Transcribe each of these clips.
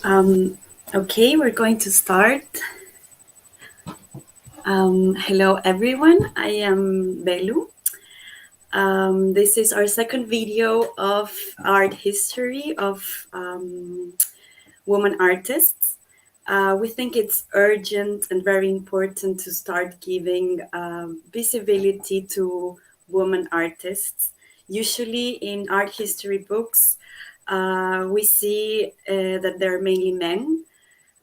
Um, okay, we're going to start. Hello, everyone. I am Belu. This is our second video of art history of women artists. We think it's urgent and very important to start giving visibility to women artists. Usually in art history books, we see that they're mainly men,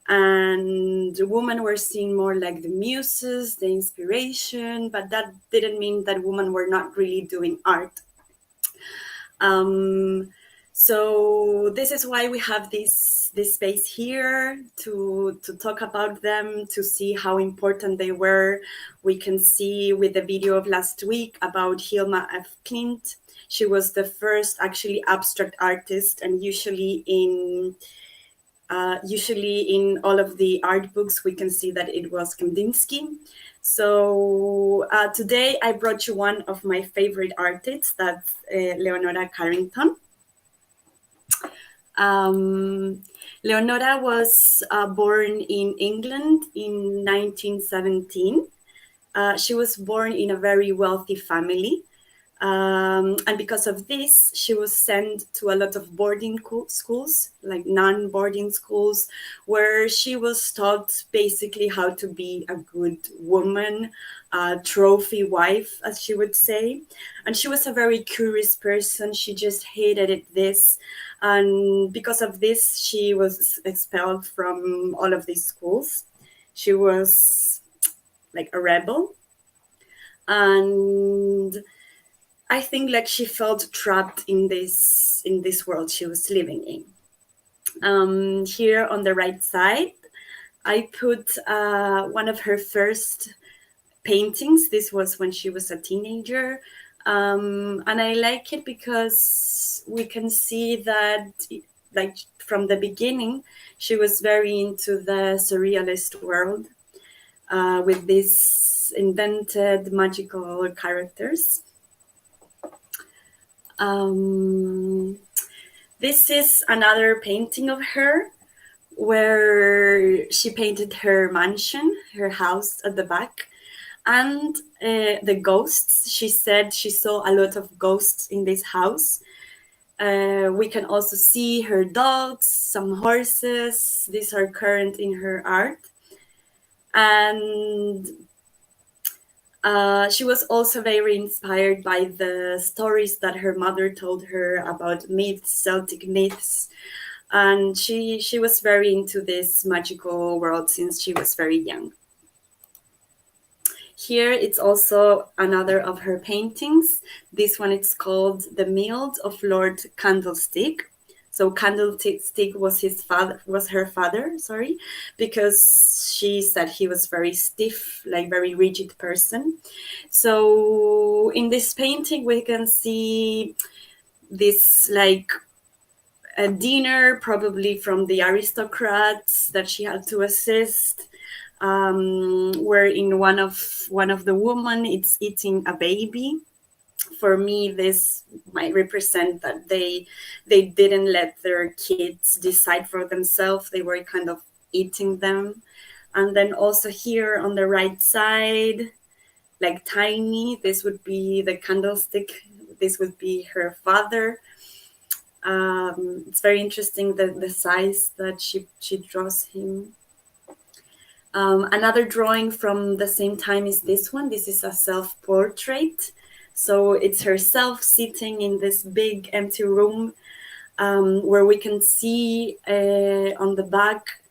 and women were seen more like the muses, the inspiration, but that didn't mean that women were not really doing art. So this is why we have this space here to talk about them, to see how important they were. We can see with the video of last week about Hilma F. Klint. She was the first actually abstract artist, and usually in all of the art books, we can see that it was Kandinsky. So today I brought you one of my favorite artists, that's Leonora Carrington. Leonora was born in England in 1917. She was born in a very wealthy family. And because of this, she was sent to a lot of boarding schools, like non-boarding schools, where she was taught basically how to be a good woman, a trophy wife, as she would say. And she was a very curious person. She just hated this. And because of this, she was expelled from all of these schools. She was like a rebel. And I think like she felt trapped in this world she was living in. Here on the right side, I put one of her first paintings. This was when she was a teenager. And I like it because we can see that, like, from the beginning, she was very into the surrealist world with these invented magical characters. This is another painting of her where she painted her mansion, her house at the back, and the ghosts. She said she saw a lot of ghosts in this house. We can also see her dogs, some horses. These are current in her art. And she was also very inspired by the stories that her mother told her about myths, Celtic myths. And she was very into this magical world since she was very young. Here it's also another of her paintings. This one, it's called The Mild of Lord Candlestick. So Candlestick was her father, because she said he was very stiff, like very rigid person. So in this painting, we can see this like a dinner, probably from the aristocrats that she had to assist, where in one of the women, it's eating a baby. For me, this might represent that they didn't let their kids decide for themselves. They were kind of eating them. And then also here on the right side, like tiny, this would be the candlestick. This would be her father. It's very interesting the size that she draws him. Another drawing from the same time is this one. This is a self-portrait. So it's herself sitting in this big empty room, where we can see on the back,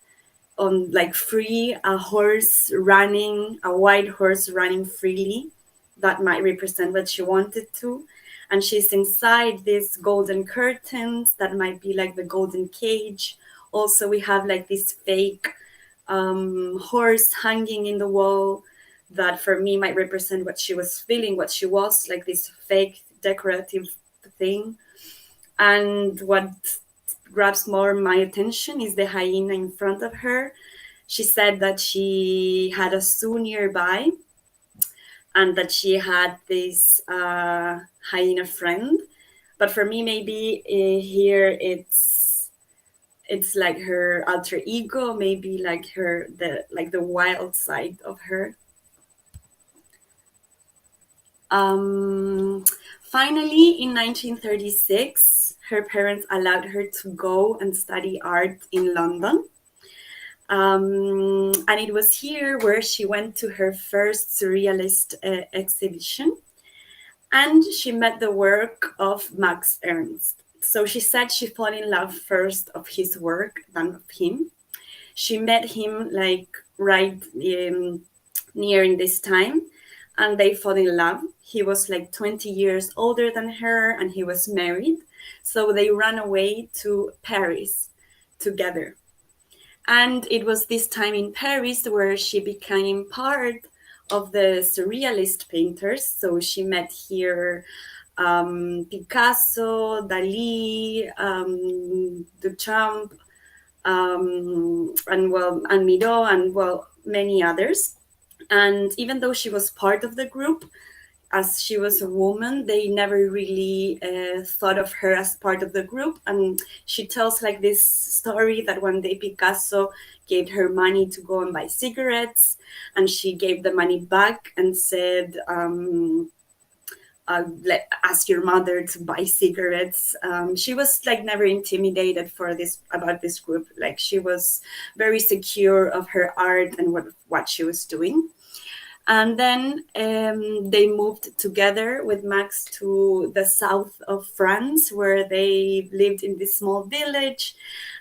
on like free, a horse running, a white horse running freely. That might represent what she wanted to. And she's inside these golden curtains that might be like the golden cage. Also, we have like this fake horse hanging in the wall that for me might represent what she was feeling, what she was, like this fake decorative thing. And what grabs more my attention is the hyena in front of her. She said that she had a zoo nearby and that she had this hyena friend. But for me, maybe here it's it's like her alter ego, maybe like the wild side of her. Um, Finally, in 1936, her parents allowed her to go and study art in London. And it was here where she went to her first surrealist exhibition, and she met the work of Max Ernst. So she said she fell in love first of his work than of him. She met him like right near in this time, and they fell in love. He was like 20 years older than her, and he was married. So they ran away to Paris together. And it was this time in Paris where she became part of the surrealist painters. So she met here Picasso, Dali, Duchamp, and Miro, and well, many others. And even though she was part of the group, as she was a woman, they never really thought of her as part of the group. And she tells like this story that one day Picasso gave her money to go and buy cigarettes, and she gave the money back and said, ask your mother to buy cigarettes. She was like never intimidated for this about this group. Like she was very secure of her art and what she was doing. And then they moved together with Max to the south of France, where they lived in this small village,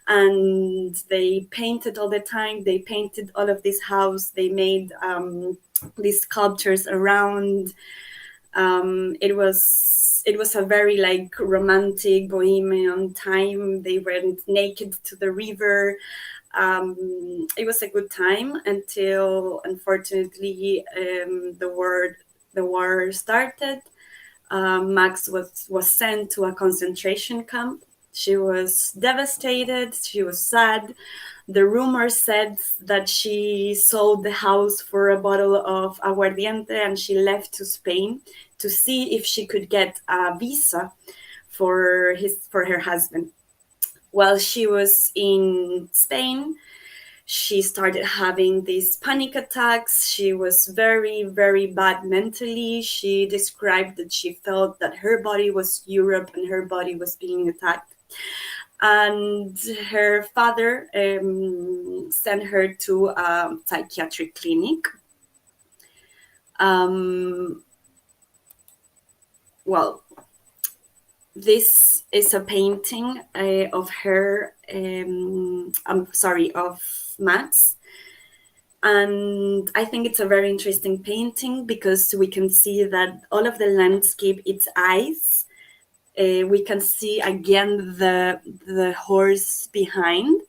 and they painted all the time. They painted all of this house. They made these sculptures around. It was a very like romantic bohemian time. They went naked to the river. It was a good time until, unfortunately, the war started. Max was sent to a concentration camp. She was devastated. She was sad. The rumor said that she sold the house for a bottle of aguardiente, and she left to Spain to see if she could get a visa for her husband. While she was in Spain, she started having these panic attacks. She was very, very bad mentally. She described that she felt that her body was Europe and her body was being attacked. And her father sent her to a psychiatric clinic. Well, this is a painting of her, of Max. And I think it's a very interesting painting because we can see that all of the landscape, its eyes, we can see again the horse behind,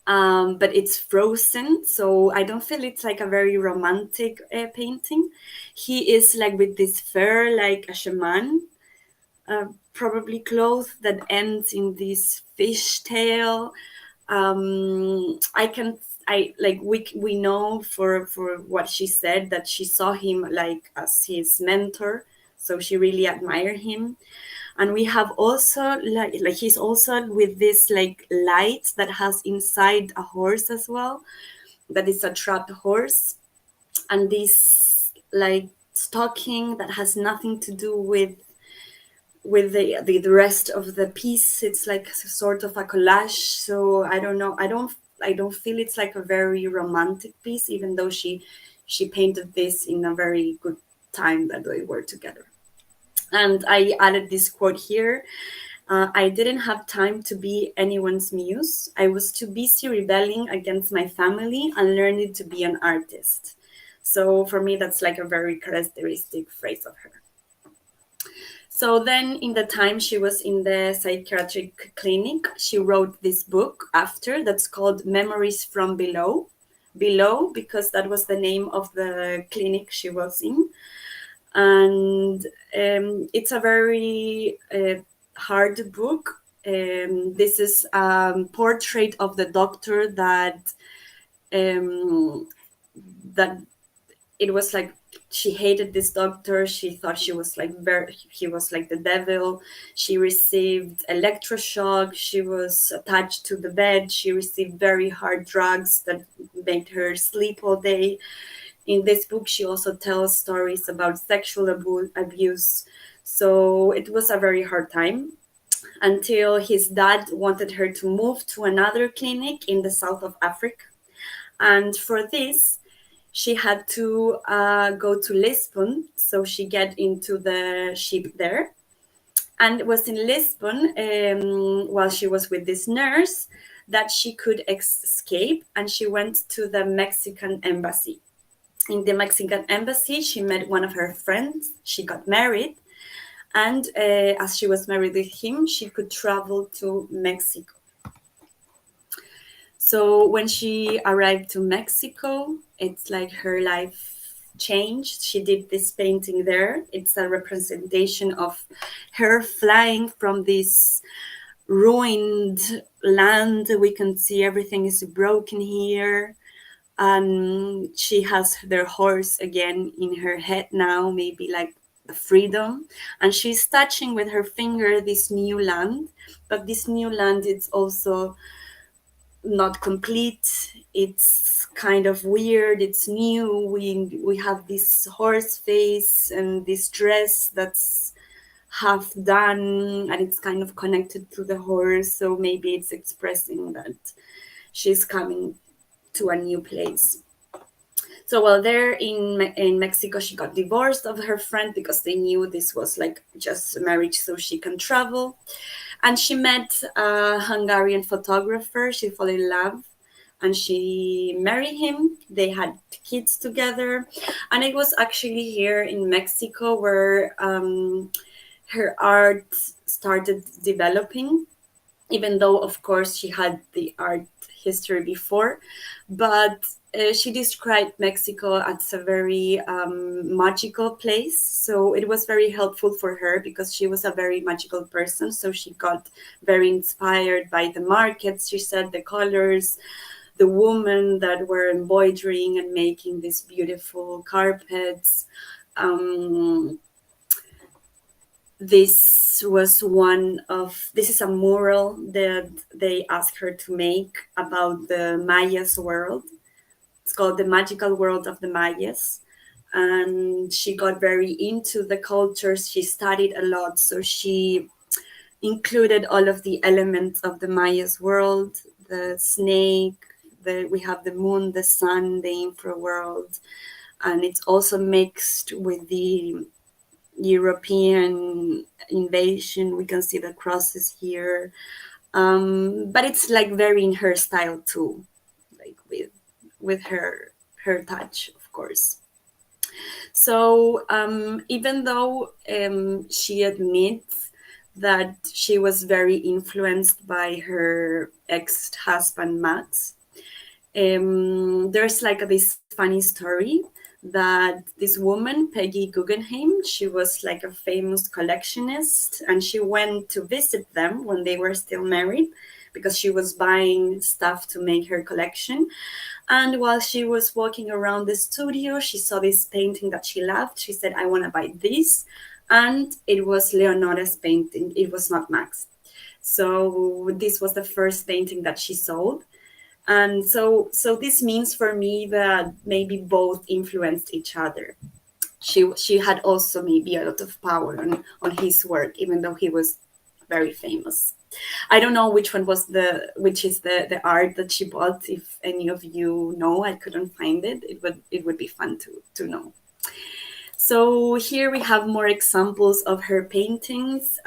but it's frozen, so I don't feel it's like a very romantic painting. He is like with this fur like a shaman, probably clothes that ends in this fishtail. We know for what she said that she saw him like as his mentor, so she really admired him. And we have also like he's also with this like light that has inside a horse as well, that is a trapped horse, and this like stocking that has nothing to do with the rest of the piece. It's like sort of a collage. So I don't know. I don't feel it's like a very romantic piece, even though she painted this in a very good time that they were together. And I added this quote here. I didn't have time to be anyone's muse. I was too busy rebelling against my family and learning to be an artist. So for me, that's like a very characteristic phrase of her. So then, in the time she was in the psychiatric clinic, she wrote this book after that's called Memories from Below. Below, because that was the name of the clinic she was in. And it's a very hard book. This is a portrait of the doctor that it was like she hated this doctor. She thought he was like the devil. She received electroshock. She was attached to the bed. She received very hard drugs that made her sleep all day. In this book, she also tells stories about sexual abuse. So it was a very hard time until his dad wanted her to move to another clinic in the south of Africa. And for this, she had to go to Lisbon. So she get into the ship there. And it was in Lisbon, while she was with this nurse, that she could escape. And she went to the Mexican embassy. In the Mexican embassy, she met one of her friends. She got married. And as she was married with him, she could travel to Mexico. So when she arrived to Mexico, it's like her life changed. She did this painting there. It's a representation of her flying from this ruined land. We can see everything is broken here. And she has their horse again in her head now, maybe like the freedom. And she's touching with her finger this new land. But this new land, it's also not complete. It's kind of weird. It's new. We have this horse face and this dress that's half done, and it's kind of connected to the horse. So maybe it's expressing that she's coming to a new place. So while there in Mexico, she got divorced of her friend because they knew this was like just a marriage so she can travel. And she met a Hungarian photographer. She fell in love and she married him. They had kids together. And it was actually here in Mexico where her art started developing, even though, of course, she had the art history before. But she described Mexico as a very magical place. So it was very helpful for her because she was a very magical person. So she got very inspired by the markets. She said the colors, the women that were embroidering and making these beautiful carpets. This is a mural that they asked her to make about the Mayas world. It's called The Magical World of the Mayas. And she got very into the cultures. She studied a lot. So she included all of the elements of the Mayas world, the snake, we have the moon, the sun, the infra world. And it's also mixed with the European invasion. We can see the crosses here. But it's like very in her style too, like with her touch, of course. So even though she admits that she was very influenced by her ex-husband Max, there's like this funny story that this woman, Peggy Guggenheim, she was like a famous collectionist, and she went to visit them when they were still married because she was buying stuff to make her collection. And while she was walking around the studio, she saw this painting that she loved. She said, I want to buy this. And it was Leonora's painting. It was not Max. So this was the first painting that she sold. And so this means for me that maybe both influenced each other. She had also maybe a lot of power on his work, even though he was very famous. I don't know which is the art that she bought. If any of you know, I couldn't find it. It would be fun to know. So here we have more examples of her paintings.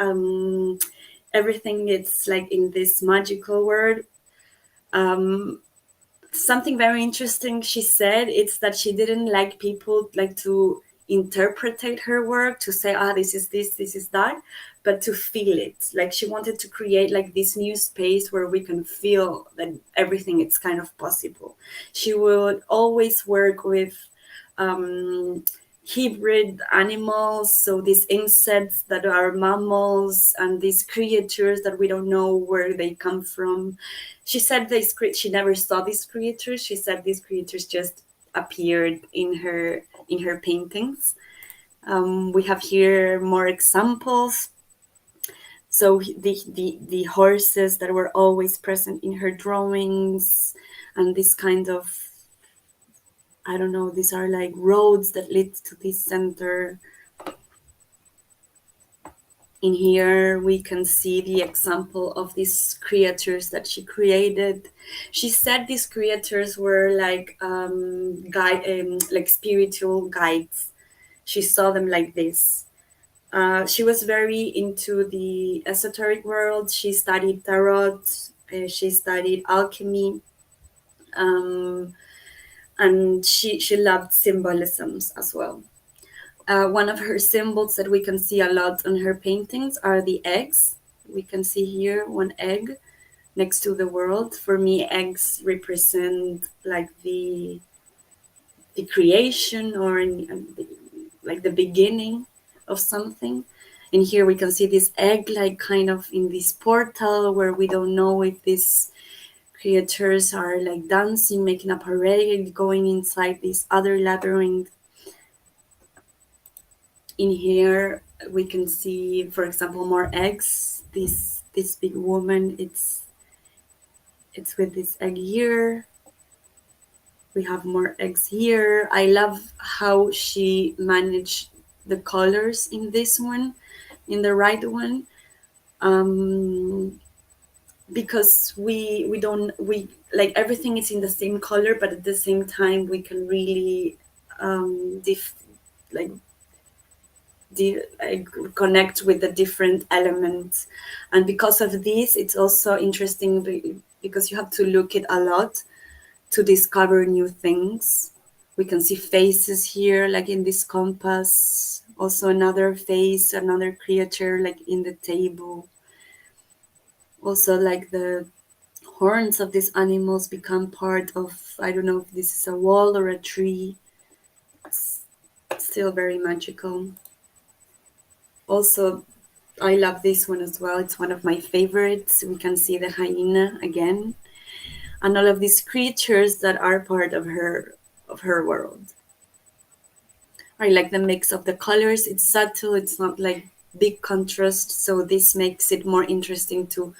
Everything is like in this magical world. Something very interesting she said, it's that she didn't like people like to interpret her work, to say, this is that, but to feel it. Like she wanted to create like this new space where we can feel that everything is kind of possible. She would always work with hybrid animals, so these insects that are mammals and these creatures that we don't know where they come from. She said she never saw these creatures. She said these creatures just appeared in her paintings. We have here more examples. So the horses that were always present in her drawings, and this kind of, I don't know, these are like roads that lead to this center. In here we can see the example of these creatures that she created. She said these creatures were like like spiritual guides. She saw them like this. She was very into the esoteric world. She studied tarot. She studied alchemy. And she loved symbolisms as well. One of her symbols that we can see a lot on her paintings are the eggs. We can see here one egg next to the world. For me, eggs represent like the creation, or like the beginning of something. And here we can see this egg like kind of in this portal where we don't know if these creatures are like dancing, making a parade, going inside this other labyrinth. In here we can see, for example, more eggs. This big woman, it's with this egg here. We have more eggs here. I love how she managed the colors in this one, in the right one, because we don't, we like everything is in the same color, but at the same time we can really like connect with the different elements. And because of this, it's also interesting because you have to look it a lot to discover new things. We can see faces here, like in this compass, also another face, another creature like in the table. Also like the horns of these animals become part of, I don't know if this is a wall or a tree. It's still very magical. Also, I love this one as well. It's one of my favorites. We can see the hyena again, and all of these creatures that are part of her world. I like the mix of the colors. It's subtle. It's not like big contrast. So this makes it more interesting to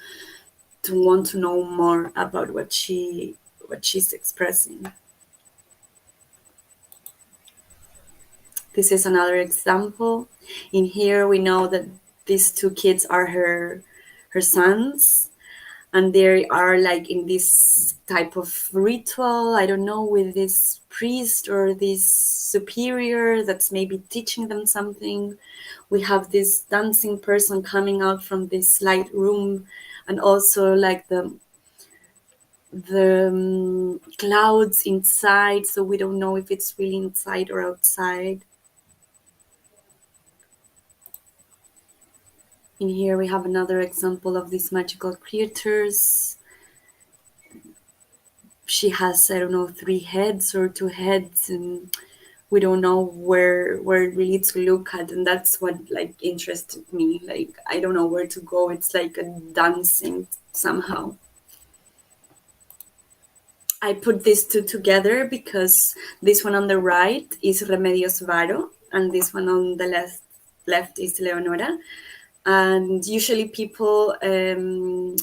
want to know more about what she's expressing. This is another example. In here, we know that these two kids are her sons, and they are like in this type of ritual, I don't know, with this priest or this superior that's maybe teaching them something. We have this dancing person coming out from this light room, and also like the clouds inside, so we don't know if it's really inside or outside. In here we have another example of these magical creatures. She has, I don't know, 3 heads or 2 heads, and we don't know where really to look at, and that's what like interested me. Like I don't know where to go. It's like a dancing somehow. I put these two together because this one on the right is Remedios Varo, and this one on the left is Leonora. And usually people think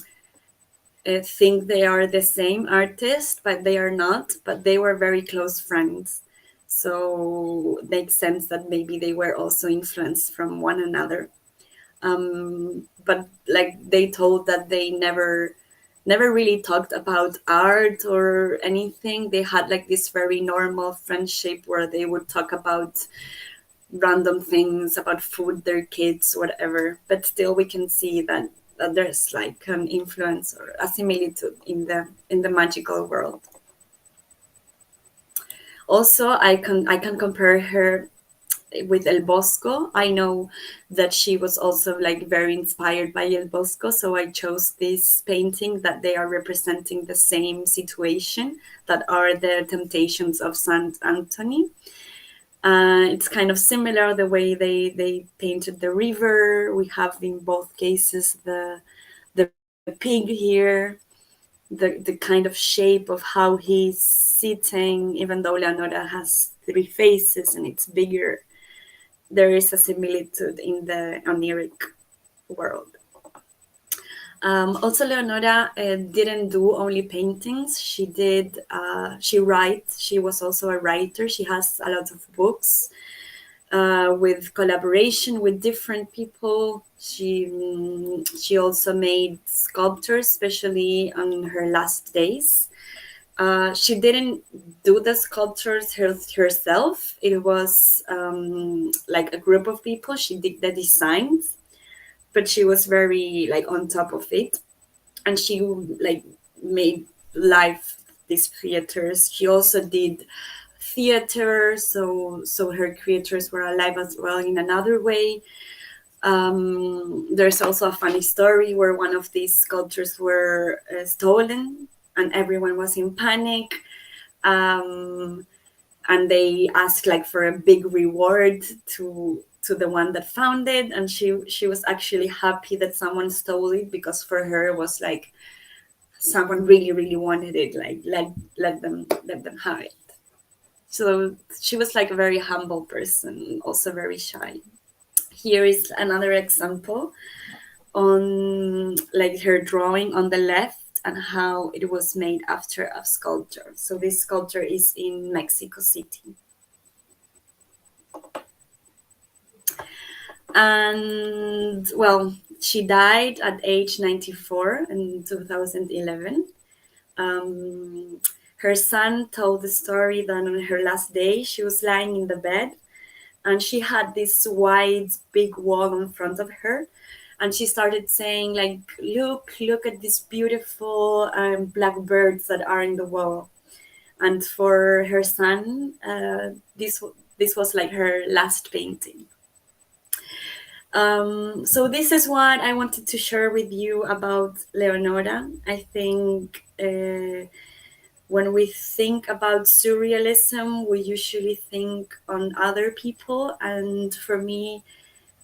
they are the same artist, but they are not. But they were very close friends, so it makes sense that maybe they were also influenced from one another. But like they told that they never really talked about art or anything. They had like this very normal friendship where they would talk about random things, about food, their kids, whatever. But still we can see that there's like an influence or a similitude in the magical world. Also, I can compare her with El Bosco. I know that she was also like very inspired by El Bosco, so I chose this painting that they are representing the same situation, that are the temptations of Saint Anthony. It's kind of similar the way they painted the river. We have in both cases the pig here, the kind of shape of how he's sitting, even though Leonora has three faces and it's bigger, there is a similitude in the oniric world. Also, Leonora didn't do only paintings. She writes. She was also a writer. She has a lot of books with collaboration with different people. She also made sculptures, especially on her last days. She didn't do the sculptures herself. It was like a group of people. She did the designs, but she was very like on top of it, and she like made live these creators. She also did theater, so her creators were alive as well in another way. There's also a funny story where one of these sculptures were stolen, and everyone was in panic. And they asked like for a big reward to the one that found it, and she was actually happy that someone stole it, because for her it was like someone really wanted it, like let them have it. So she was like a very humble person, also very shy. Here is another example on like her drawing on the left and how it was made after a sculpture. So this sculpture is in Mexico City. And well, she died at age 94 in 2011. Her son told the story that on her last day, she was lying in the bed and she had this wide, big wall in front of her. And she started saying like, look at these beautiful black birds that are in the wall. And for her son, this was like her last painting. So this is what I wanted to share with you about Leonora. I think when we think about surrealism, we usually think on other people. And for me,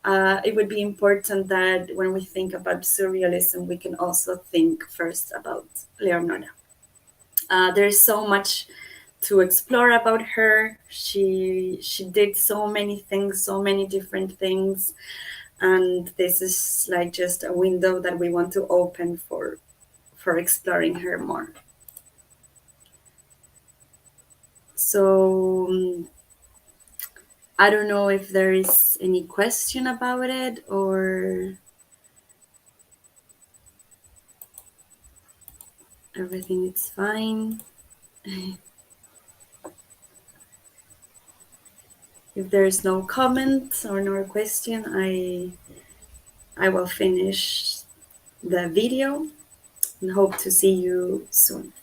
it would be important that when we think about surrealism, we can also think first about Leonora. There's so much to explore about her. She did so many things, so many different things. And this is like just a window that we want to open for exploring her more. So I don't know if there is any question about it, or everything is fine. If there is no comment or no question, I will finish the video and hope to see you soon.